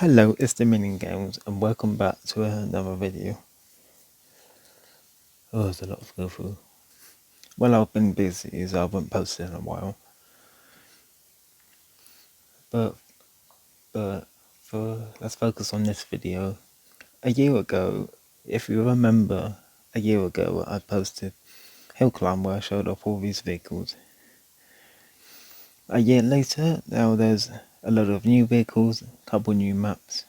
Hello, it's the Minion Games, and welcome back to another video. Oh, there's a lot to go through. Well, I've been busy, so I haven't posted in a while. But let's focus on this video. A year ago, if you remember, a year ago I posted Hill Climb where I showed off all these vehicles. A year later, now there's a lot of new vehicles, a couple new maps.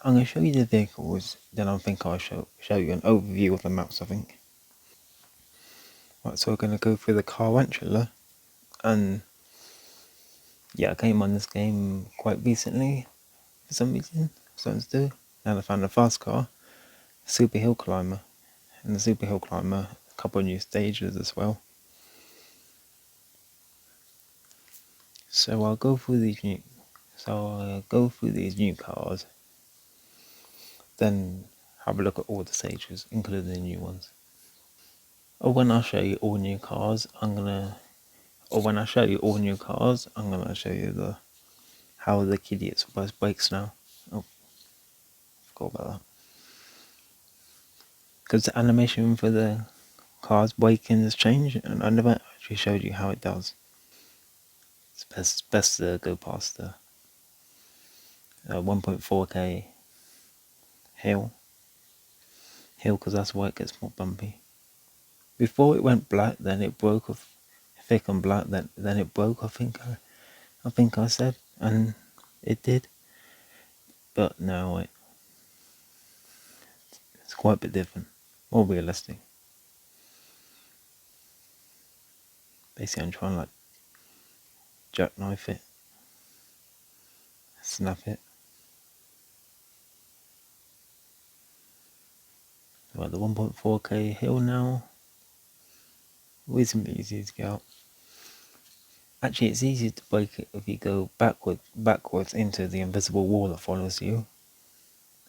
I'm going to show you the vehicles, then I think I'll show you an overview of the maps, I think. Right, so we're going to go through the Carantuta, and yeah, I came on this game quite recently for some reason, something to do. And I found a fast car, Super Hill Climber, and the Super Hill Climber, a couple of new stages as well. So I'll go through these new cars, then have a look at all the stages, including the new ones. Or when I show you all new cars, I'm gonna show you how the Kiddie Express brakes now. Oh, forgot about that. Because the animation for the cars braking has changed, and I never actually showed you how it does. It's best to go past the 1.4k hill, because that's why it gets more bumpy. Before it went black, then it broke off, thick and black, then it broke. I think I said, and it did. But now it's quite a bit different, more realistic. Basically, I'm trying to like jackknife it, snap it. Right, the 1.4k hill now, reasonably easy to get out. Actually, it's easier to break it if you go backwards into the invisible wall that follows you,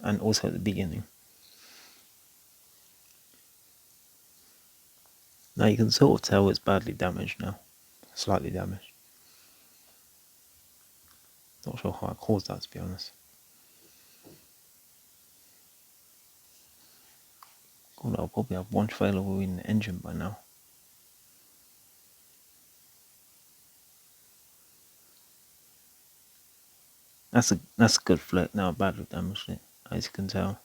and also at the beginning. Now you can sort of tell it's badly damaged now, slightly damaged. Not sure how I caused that, to be honest. God, I'll probably have one trailer in the engine by now. That's a good flick. Now I badly damaged it, as you can tell.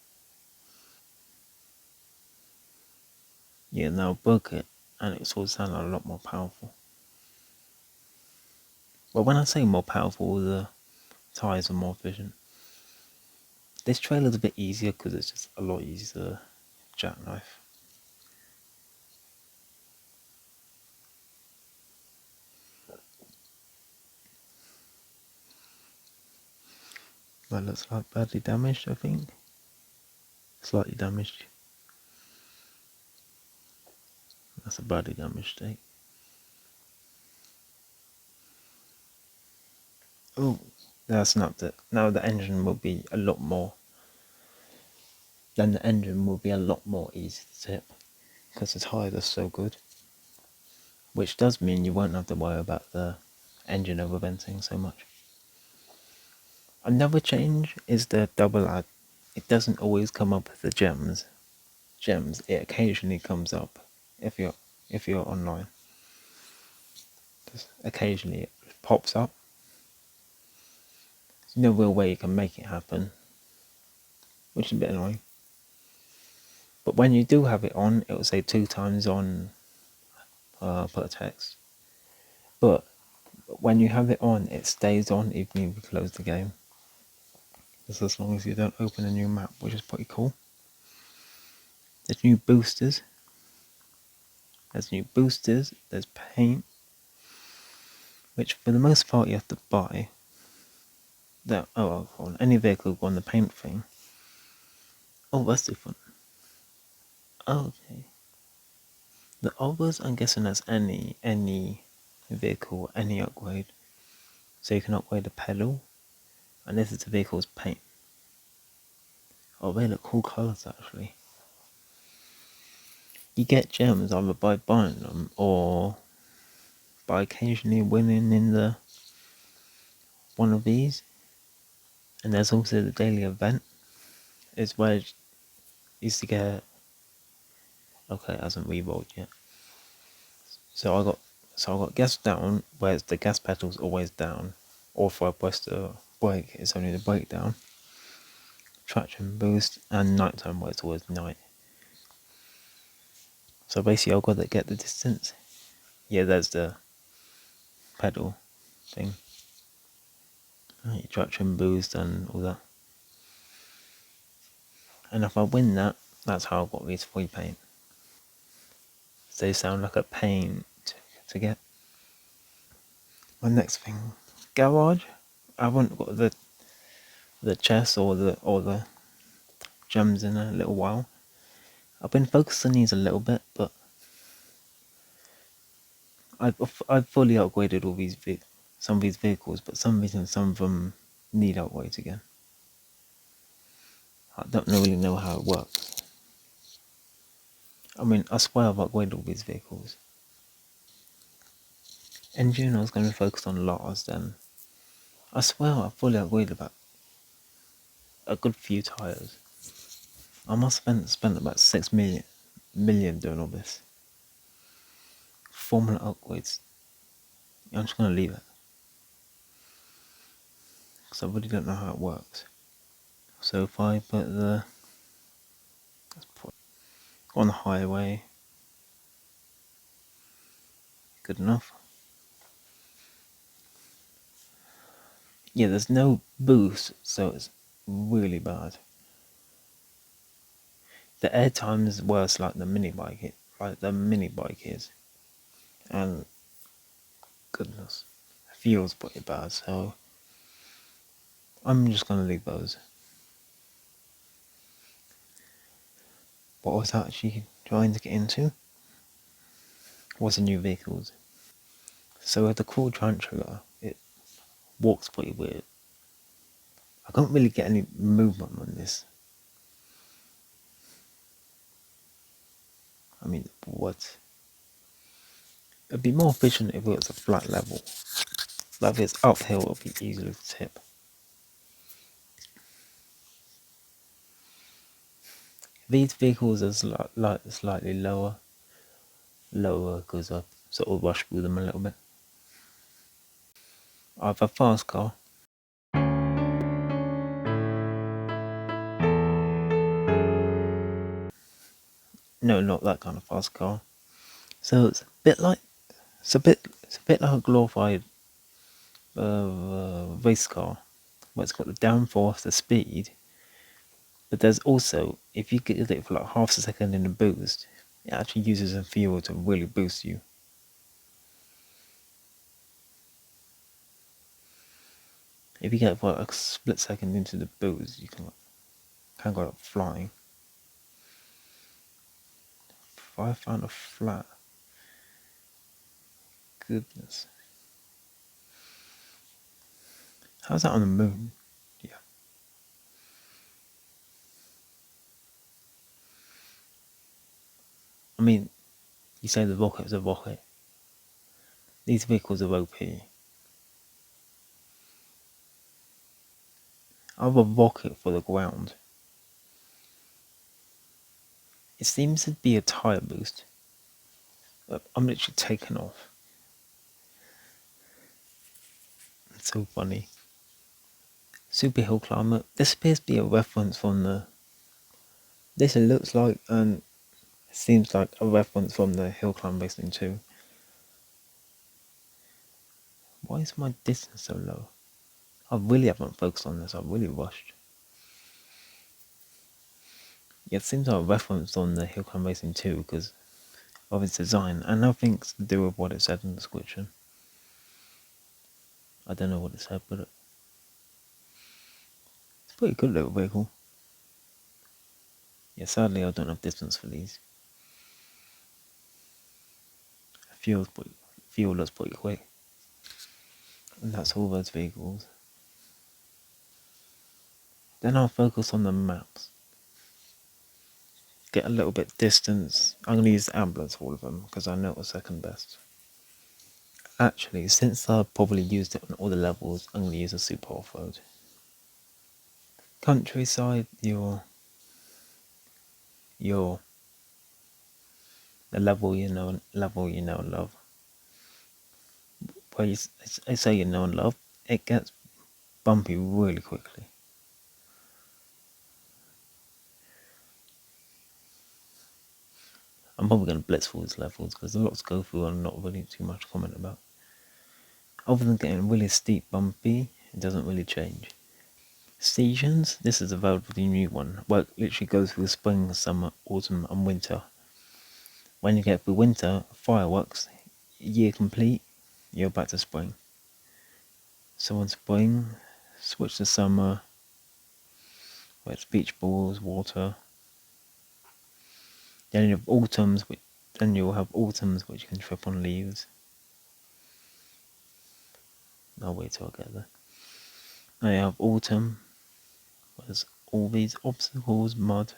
Yeah, now I broke it, and it sort of sounded a lot more powerful. But when I say more powerful, the tyres are more efficient. This trailer's a bit easier because it's just a lot easier to jackknife. That looks like badly damaged, I think. Slightly damaged. That's a badly damaged state. Oh, that snapped it. Now the engine will be a lot more. Then the engine will be a lot more easy to tip because the tyres are so good. Which does mean you won't have to worry about the engine overventing so much. Another change is the double add. It doesn't always come up with the gems. It occasionally comes up if you're online. Just occasionally it pops up. There's no real way you can make it happen, which is a bit annoying. But when you do have it on, it will say 2 times on per text. But when you have it on, it stays on even if you close the game. Just as long as you don't open a new map, which is pretty cool. There's new boosters. There's paint, which for the most part you have to buy. On any vehicle on the paint thing. Oh, that's different. Okay. The others, I'm guessing that's any vehicle, any upgrade. So you can upgrade the pedal, and this is the vehicle's paint. Oh, they look cool colours actually. You get gems either by buying them or by occasionally winning in one of these. And there's also the daily event. It's where I used to get. Okay, it hasn't re-rolled yet. So I got gas down, whereas the gas pedal's always down. Or if I press the brake, it's only the brake down. Traction boost, and nighttime where it's always night. So basically I've got to get the distance. Yeah, there's the pedal thing. Traction boost and all that. And if I win that, that's how I got these free paint. They sound like a pain to get. My next thing, garage. I haven't got the chest or the gems in a little while. I've been focused on these a little bit, but I've fully upgraded all these some of these vehicles, but some of them need upgrades again. I don't really know how it works. I mean, I swear I've upgraded all these vehicles. Engine, I was going to focus on Lars then. I swear I fully upgraded about a good few tyres. I must have spent about 6 million doing all this. Formula upgrades. I'm just going to leave it. Because I really don't know how it works. So if I put let's put on the highway. Good enough. Yeah, there's no boost, so it's really bad. The airtime is worse like the mini bike is. And goodness, it feels pretty bad, so I'm just gonna leave those. What I was actually trying to get into was the new vehicles. So with the cool Tarantula, it walks pretty weird. I can't really get any movement on this. I mean, what? It'd be more efficient if it was a flat level. Like if it's uphill, it'll be easier to tip. These vehicles are slightly lower because I sort of rushed through them a little bit. I have a fast car. No, not that kind of fast car. So it's a bit like a glorified race car, where it's got the downforce, the speed. But there's also, if you get it for like half a second in a boost, it actually uses a fuel to really boost you. If you get for like a split second into the boost, you can go up flying. If I found a flat, goodness. How's that on the moon? Yeah. I mean, you say the rocket's a rocket. These vehicles are OP. I have a rocket for the ground. It seems to be a tyre boost. I'm literally taken off. It's so funny. Super Hill Climber. This appears to be a reference from the... This it looks like, and it seems like a reference from the Hill Climb Racing 2. Why is my distance so low? I really haven't focused on this, I've really rushed. Yeah, it seems like a reference on the Hill Climb Racing 2 because of its design, and nothing's to do with what it said in the description. I don't know what it said, but it's a pretty good little vehicle. Yeah, sadly I don't have distance for these. Fuel looks pretty quick. And that's all those vehicles. Then I'll focus on the maps. Get a little bit distance. I'm going to use the ambulance for all of them because I know it was second best. Actually, since I've probably used it on all the levels, I'm going to use a super off-road. Countryside, the level you know and love. Where I say you know and love, it gets bumpy really quickly. I'm probably going to blitz through these levels because there's a lot to go through and not really too much to comment about. Other than getting really steep bumpy, it doesn't really change. Seasons, this is a relatively new one, where it literally goes through spring, summer, autumn and winter. When you get through winter, fireworks, year complete, you're back to spring. So in spring, switch to summer, where it's beach balls, water. Then you have you'll have autumns which you can trip on leaves. I'll wait till I get there. Now you have autumn, where there's all these obstacles, mud.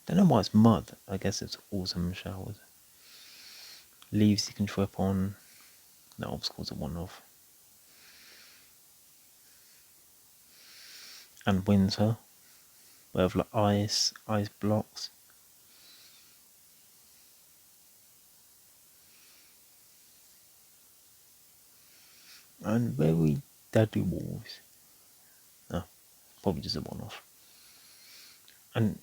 Don't know why it's mud, I guess it's autumn showers. Leaves you can trip on, no obstacles are one off. And winter, we have like ice blocks. And very deadly wolves. No, probably just a one off. And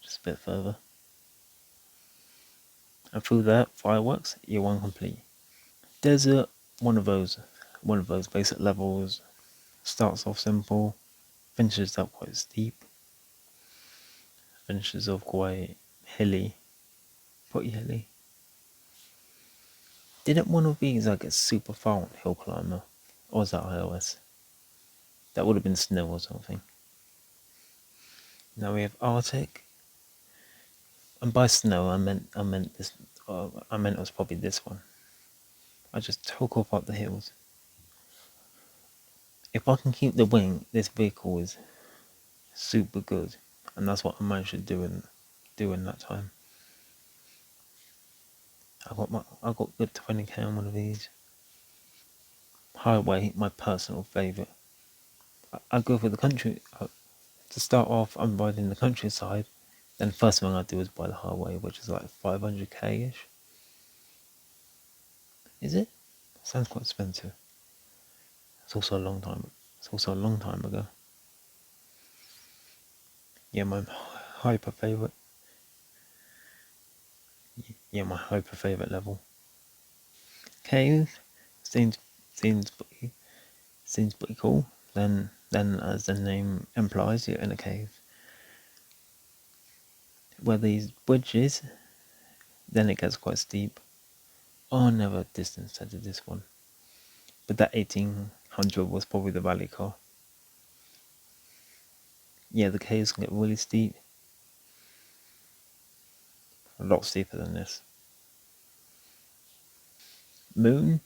just a bit further. And through that, fireworks, you're one complete. Desert, one of those basic levels. Starts off simple, finishes up quite steep, finishes off quite hilly, pretty hilly. Didn't one of these like a super far on hill climber? Or was that iOS? That would have been snow or something. Now we have Artic. And by snow I meant this I meant it was probably this one. I just took off up the hills. If I can keep the wing, this vehicle is super good. And that's what I managed to do in that time. I got good 20k on one of these. Highway, my personal favourite. I go for the country. To start off, I'm riding the countryside. Then the first thing I do is buy the highway, which is like 500k-ish. Is it? Sounds quite expensive. It's also a long time ago. Yeah, my hyper favourite. Yeah, my hyper favourite level. Cave seems pretty cool. Then as the name implies, you're in a cave. Where these bridges, then it gets quite steep. Oh, I never distance tested this one. But that 1800 was probably the rally car. Yeah, the caves can get really steep. A lot steeper than this. Moon,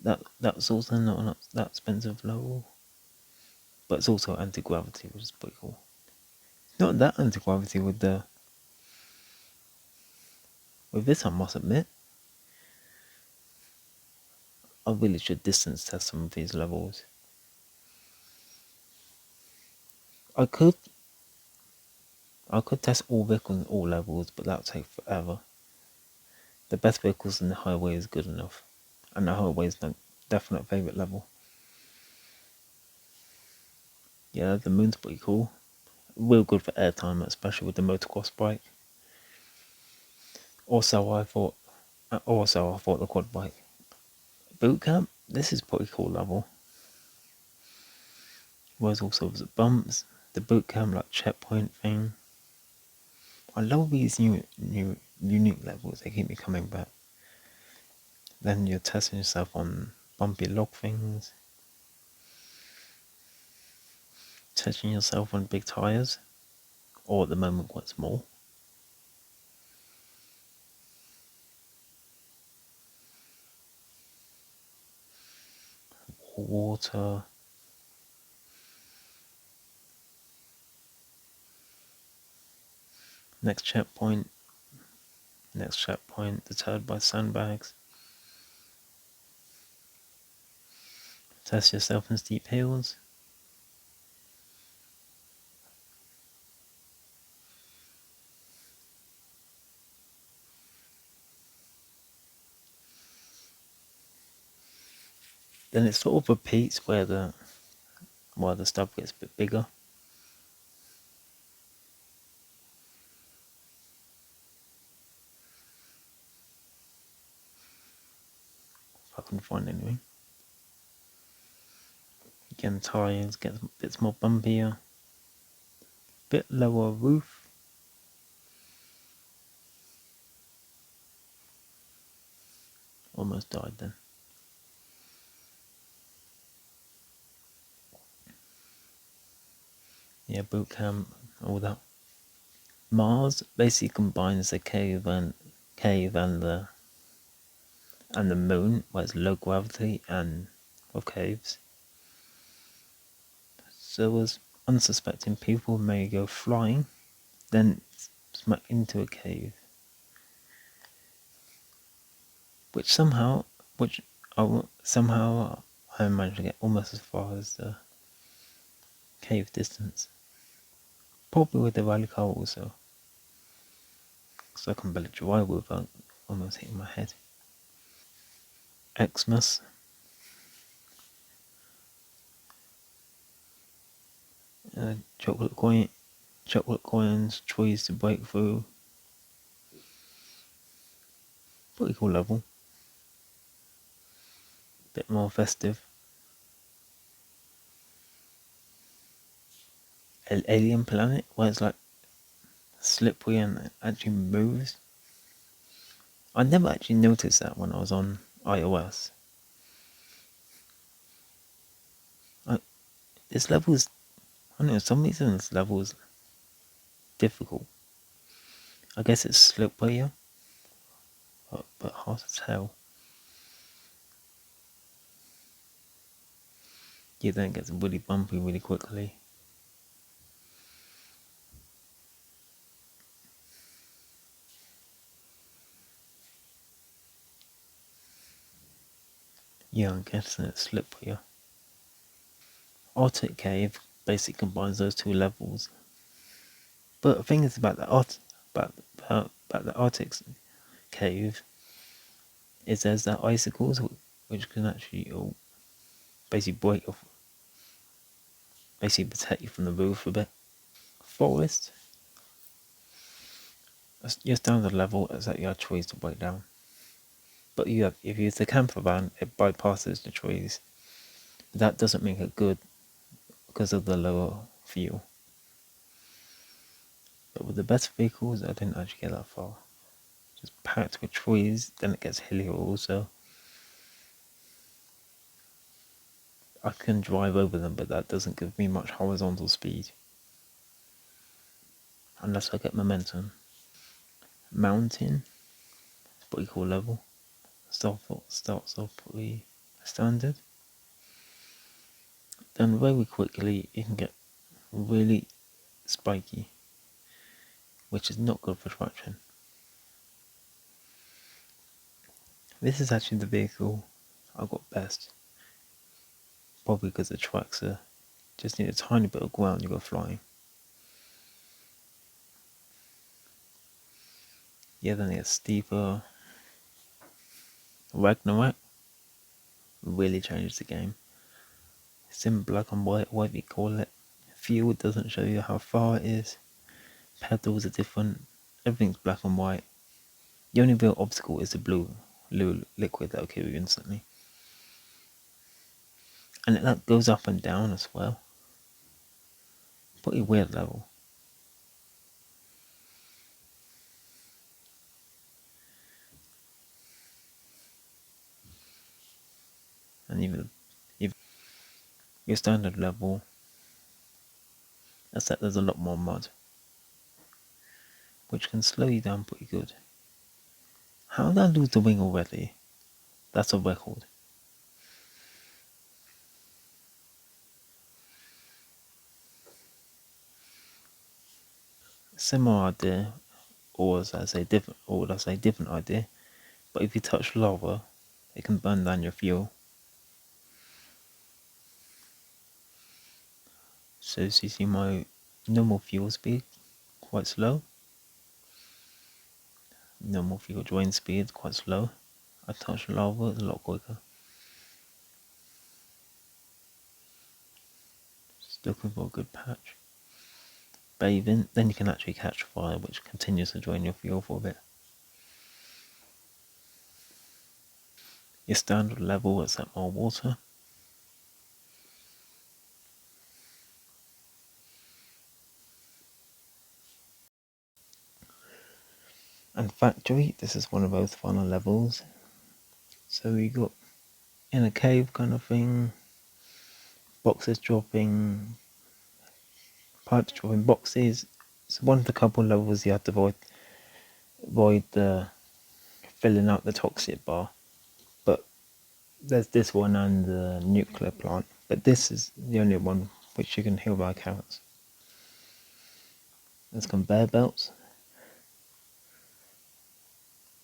that's also not that expensive level. But it's also anti-gravity, which is pretty cool. Not that anti-gravity with this, I must admit. I really should distance test some of these levels. I could test all vehicles in all levels, but that would take forever. The best vehicles in the highway is good enough. And the highway is my definite favourite level. Yeah, the moon's pretty cool. Real good for airtime, especially with the motocross bike. Also, I thought the quad bike. Boot camp, this is pretty cool level. There's also the bumps, the boot camp like checkpoint thing. I love these new unique levels, they keep me coming back. Then you're testing yourself on bumpy log things. Testing yourself on big tyres, or at the moment quite small. Water. Next checkpoint, deterred by sandbags. Test yourself in steep hills. Then it sort of repeats where the stuff gets a bit bigger. If I can find anything. Again, tires get bits more bumpier. Bit lower roof. Almost died then. Yeah, boot camp, all that. Mars basically combines the cave and the moon, where it's low gravity and of caves. So as unsuspecting people may go flying, then smack into a cave, which somehow I managed to get almost as far as the cave distance. Probably with the rally car also, so I can barely drive without almost hitting my head. Xmas. Chocolate coins, trees to break through. Pretty cool level. Bit more festive. An alien planet where it's like slippery and it actually moves. I never actually noticed that when I was on iOS. This level is, I don't know, some reason this level is difficult. I guess it's slippery, but hard to tell. Yeah, then it gets really bumpy really quickly. Yeah, I'm guessing it's slippery. Artic Cave basically combines those two levels. But the thing is about the Arctic Cave is there's the icicles which can actually basically break off, basically protect you from the roof a bit. Forest, that's your standard level, is that you have trees to break down. But if you use the camper van, it bypasses the trees. But that doesn't make it good because of the lower fuel. But with the best vehicles, I didn't actually get that far. Just packed with trees, then it gets hillier also. I can drive over them, but that doesn't give me much horizontal speed. Unless I get momentum. Mountain, pretty cool level. Starts off pretty standard. Then very quickly it can get really spiky, which is not good for traction. This is actually the vehicle I got best. Probably because the tracks just need a tiny bit of ground to go flying. Yeah, then it gets steeper. Ragnarok really changes the game. It's in black and white, whatever you call it. Fuel doesn't show you how far it is. Pedals are different. Everything's black and white. The only real obstacle is the blue liquid that'll kill you instantly. And that goes up and down as well. Pretty weird level. And even your standard level, except there's a lot more mud, which can slow you down pretty good. How did I lose the wing already? That's a record. Similar idea, or would I say different idea, but if you touch lava, it can burn down your fuel. So as you see, my normal fuel speed quite slow. Normal fuel drain speed quite slow. I touch lava, it's a lot quicker. Just looking for a good patch. Bathing, then you can actually catch fire, which continues to drain your fuel for a bit. Your standard level is at more water. And factory, this is one of those final levels. So we got in a cave kind of thing, boxes dropping, pipes dropping boxes. So one of the couple levels you have to avoid the filling out the toxic bar. But there's this one and the nuclear plant. But this is the only one which you can heal by carrots. There's conveyor belts.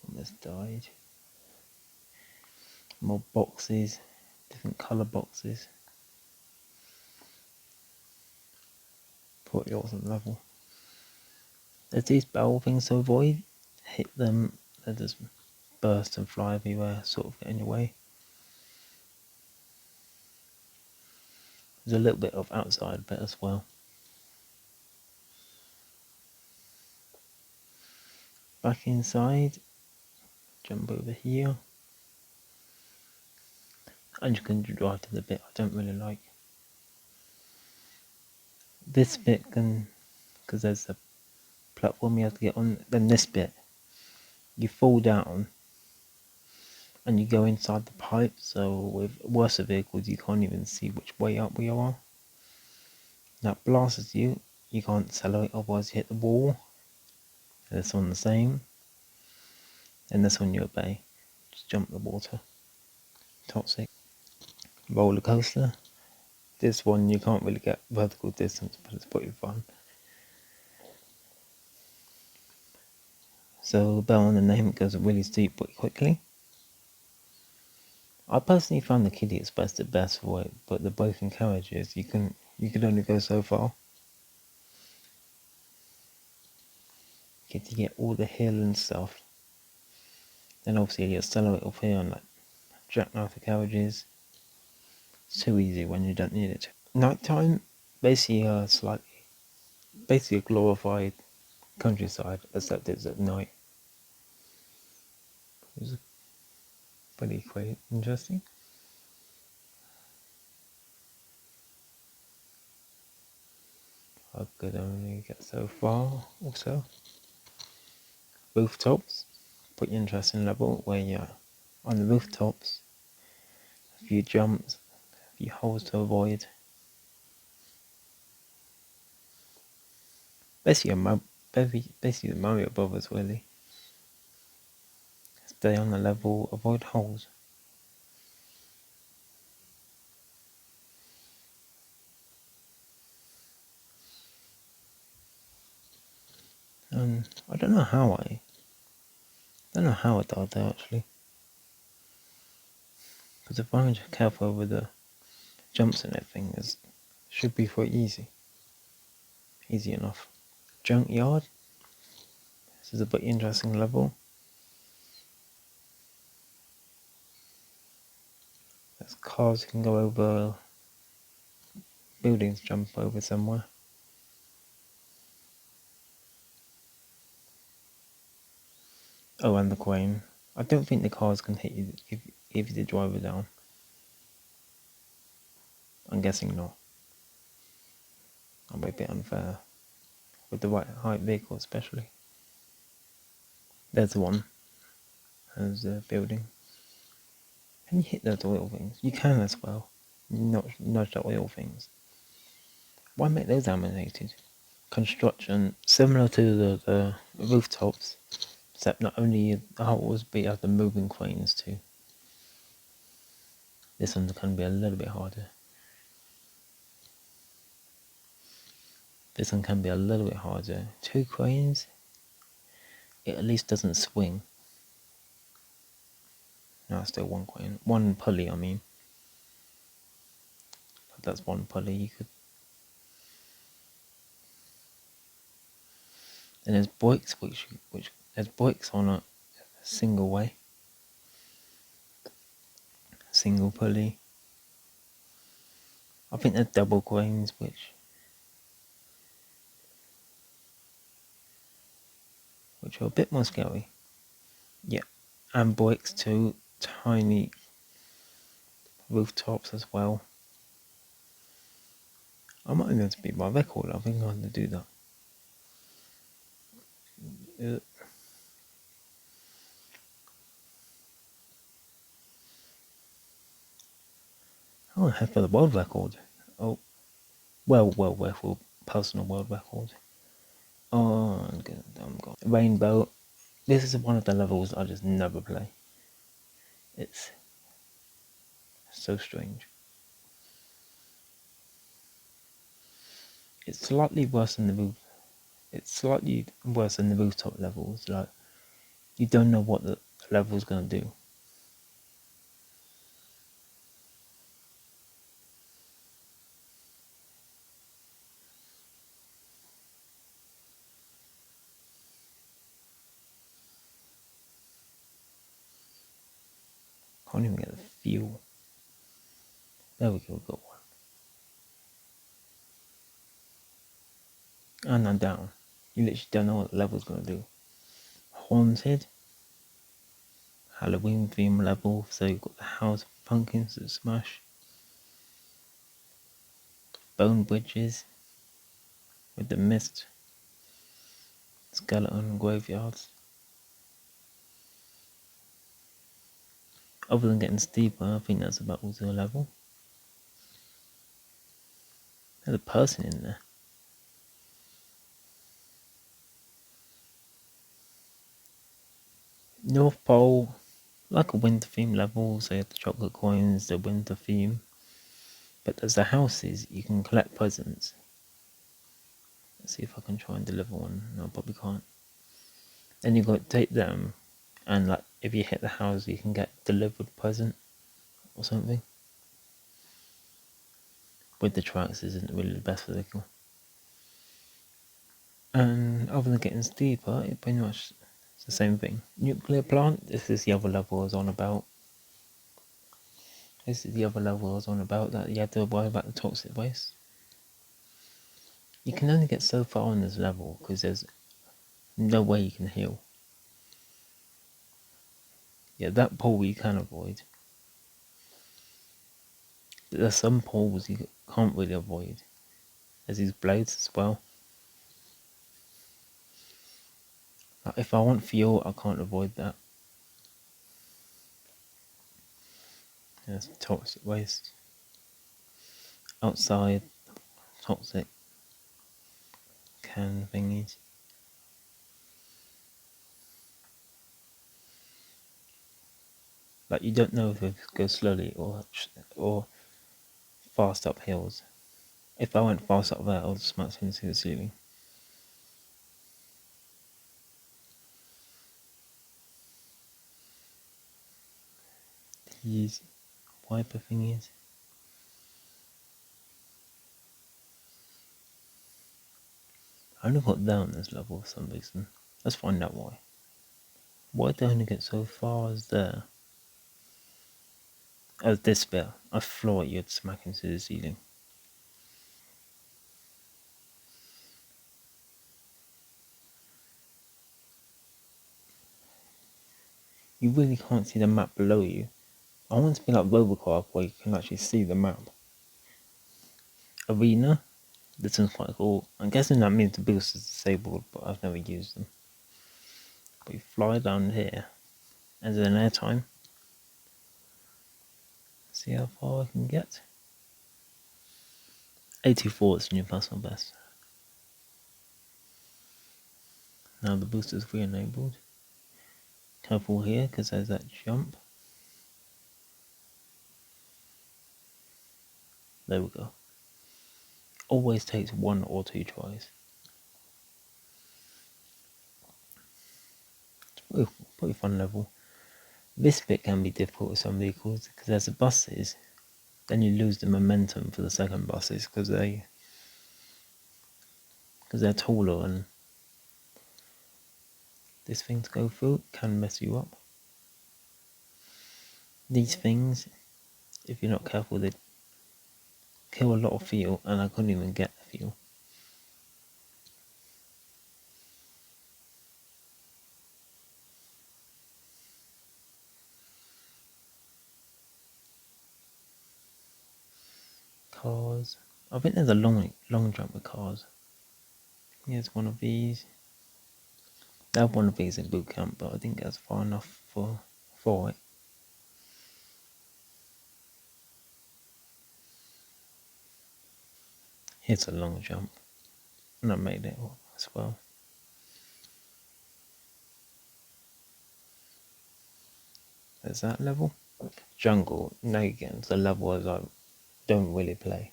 Almost died. More boxes, different colour boxes. Pretty awesome level. There's these barrel things to avoid. Hit them, they just burst and fly everywhere, sort of get in your way. There's a little bit of outside bit as well. Back inside, jump over here. And you can drive to the bit I don't really like. This bit can, because there's a platform you have to get on, then this bit, you fall down and you go inside the pipe, so with worse vehicles you can't even see which way up we are. That blasts you, you can't accelerate, otherwise you hit the wall. And this one the same. And this one you obey. Just jump the water. Toxic. Roller coaster. This one you can't really get vertical distance, but it's pretty fun. So bell on the name, it goes really steep pretty quickly. I personally found the Kiddie Express the best for it, but the broken carriages you could only go so far. You get to get all the hill and stuff. Then obviously you accelerate up here and like jackknife the carriages. It's too easy when you don't need it. Nighttime, basically basically a glorified countryside, except it's at night. It's pretty quite interesting. I could only get so far also. Rooftops, pretty interesting level where you're on the rooftops, a few jumps, a few holes to avoid. Basically the Mario Brothers really. Stay on the level, avoid holes. And I don't know how I died there actually. Because if I'm careful with the jumps and everything, it should be quite easy. Easy enough. Junkyard. This is a bit interesting level. There's cars you can go over, buildings jump over somewhere. Oh, and the crane. I don't think the cars can hit you if you the driver down. I'm guessing not. That'll be a bit unfair. With the right height vehicle especially. There's one. There's a building. Can you hit those oil things? You can as well. Nudge the oil things. Why make those animated? Construction, similar to the rooftops, except not only the holes, but you have the moving cranes too. This one can be a little bit harder. This one can be a little bit harder. 2 cranes, it at least doesn't swing. No, still 1 crane. 1 pulley, I mean. That's 1 pulley. Then there's bikes, which there's bikes on a single way, single pulley. I think there's double cranes, which are a bit more scary. Yeah, and bikes too, tiny rooftops as well. I might even to beat my record. I think I'm going to do that. I want to head for the world record. Oh, world record, personal world record. Oh, I'm gone. Rainbow. This is one of the levels I just never play. It's so strange. It's slightly worse than the roof. It's slightly worse than the rooftop levels. Like, you don't know what the level's gonna do. Can't even get the fuel. There we go, got one. And I'm down. You literally don't know what the level's gonna do. Haunted. Halloween theme level, so you've got the house of pumpkins that smash. Bone bridges with the mist. Skeleton graveyards. Other than getting steeper, I think that's about all the level. There's a person in there. Northpole, like a winter theme level, so you have the chocolate coins, the winter theme. But as the houses, you can collect presents. Let's see if I can try and deliver one. No, I probably can't. Then you got to take them, and like if you hit the house, you can get delivered present or something. With the tracks isn't really the best vehicle. And other than getting steeper, it pretty much is the same thing. Nuclear plant, this is the other level I was on about. That you had to worry about the toxic waste. You can only get so far on this level because there's no way you can heal. Yeah, that pool you can avoid. But there's some pools you can't really avoid. There's these blades as well. Like if I want fuel, I can't avoid that. There's toxic waste. Outside, toxic can thingies. Like you don't know if it goes slowly or fast up hills. If I went fast up there, I would smash into the ceiling. These wiper thingies. I only got down this level for some reason. Let's find out why. Why did I only get so far as there? As this bit, I thought you'd smack into the ceiling. You really can't see the map below you. I want it to be like Robocop where you can actually see the map. Arena, this one's quite cool. I'm guessing that means the boost is disabled, but I've never used them. But you fly down here, and then airtime. See how far I can get. 84 is the new personal best. Now the boost is re-enabled. Careful here, because there's that jump. There we go. Always takes 1 or 2 tries. It's pretty fun level. This bit can be difficult with some vehicles, because there's the buses. Then you lose the momentum for the second buses, because they're taller and this thing to go through can mess you up. These things, if you're not careful, they kill a lot of fuel, and I couldn't even get the fuel. Cars. I think there's a long jump with cars. Here's one of these. I have one of these in boot camp, but I didn't get as far enough for it. Here's a long jump, and I made it as well. There's that level. Jungle, now you get into the levels I don't really play.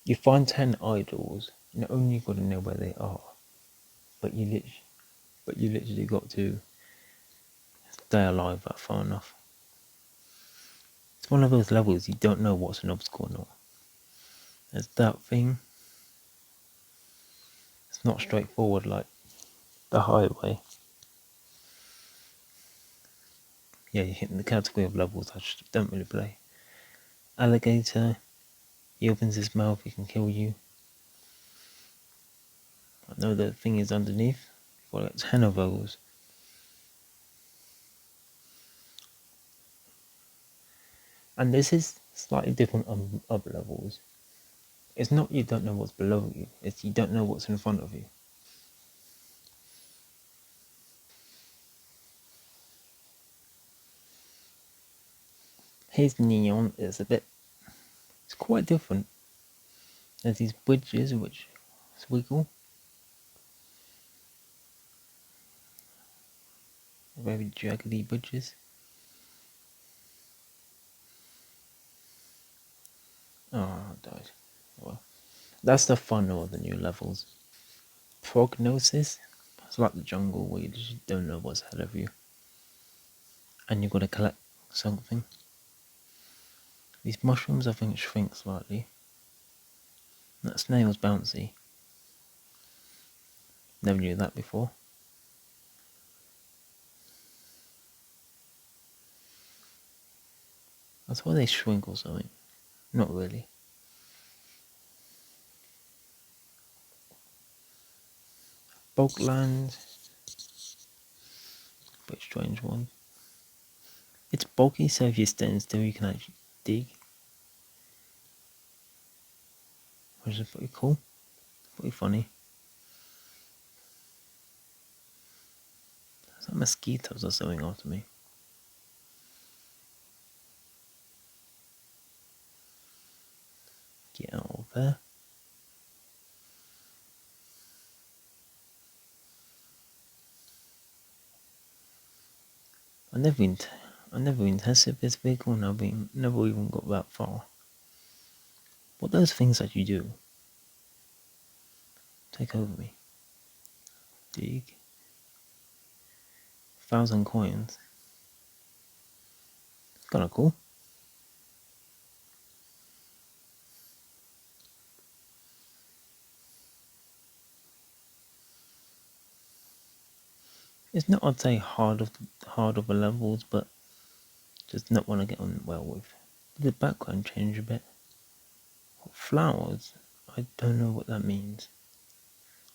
You find 10 idols, and only got to know where they are. But you literally got to stay alive that far enough. It's one of those levels you don't know what's an obstacle or not. There's that thing. It's not straightforward like the highway. Yeah, you're hitting the category of levels I just don't really play. Alligator. He opens his mouth, he can kill you. I know the thing is underneath. You've got like 10 of those. And this is slightly different on other levels. It's not you don't know what's below you, it's you don't know what's in front of you. Here's Neon, it's quite different. There's these bridges which wiggle. Very jaggedy bridges. Oh, I died. Well, that's the fun of the new levels. Prognosis. It's like the jungle where you just don't know what's ahead of you. And you've got to collect something. These mushrooms I think shrink slightly. That snail's bouncy. Never knew that before. That's why they shrink or something. Not really. Bogland. Bit strange one. It's bulky, so if you stand still you can actually dig. Which is pretty cool. Pretty funny. There's like mosquitoes or something after me. Get out of there. I've never been tested this vehicle and I've never even got that far. What those things that you do? Take over me. Dig. 1,000 coins. It's kinda cool. It's not, I'd say, hard of the levels, but just not one I get on well with. The background change a bit. Flowers? I don't know what that means.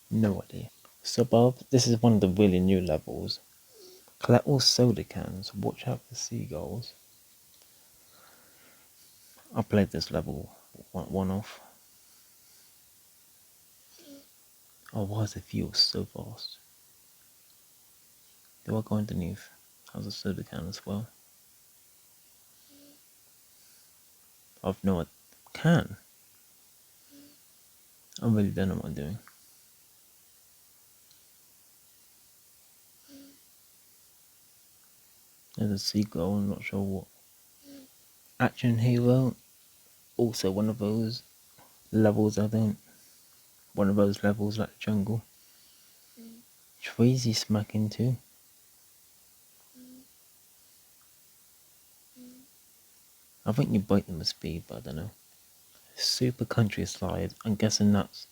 No idea. Suburbs, this is one of the really new levels. Collect all soda cans, watch out for seagulls. I played this level one off. Oh, why does it feel so fast? Do I go underneath? How's a soda can as well? I've no idea. Can? I really don't know what I'm doing. There's a seagull, I'm not sure what. Action Hero, also one of those levels one of those levels like jungle. Trees you smack into. I think you break them with speed, but I don't know. Super country slide, I'm guessing that's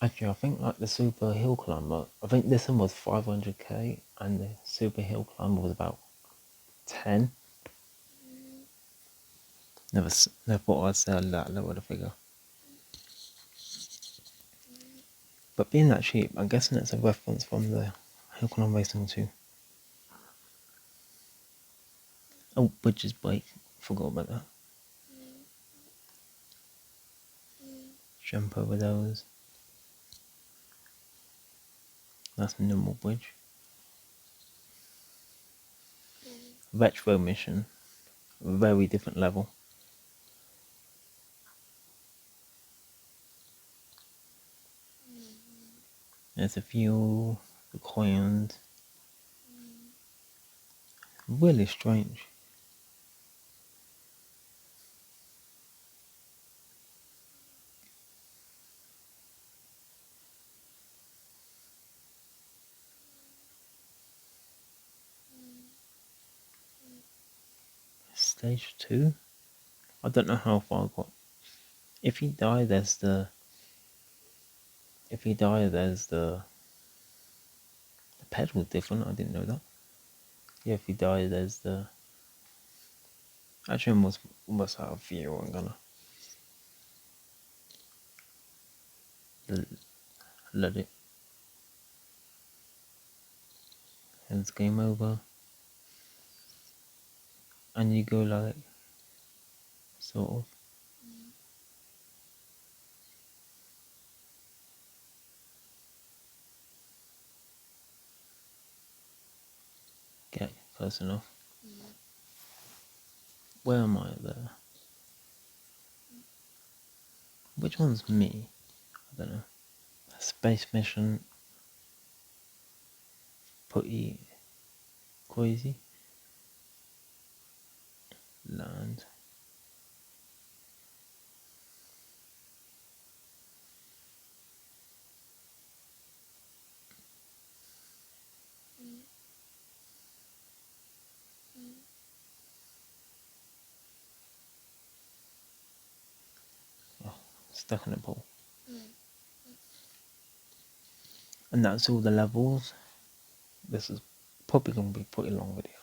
Actually, I think like the super hill climber, I think this one was 500k and the super hill climber was about 10. Never thought I'd say that lower the figure. But being that cheap, I'm guessing it's a reference from the hill climb racing too. Oh, bridges break. Forgot about that. Jump over those. That's a normal bridge. Retro mission. Very different level. There's a few the coins. Really strange. Stage 2? I don't know how far I got. If you die, there's the... The pedal's different, I didn't know that. Yeah, if you die, there's the... Actually, I'm almost out of fuel, I'm gonna... let it... And it's game over. And you go like... Sort of. Get close enough. Where am I there? Which one's me? I don't know. Space mission. Pretty crazy. Land. Oh, stuck in a pole. And that's all the levels. This is probably going to be a pretty long video.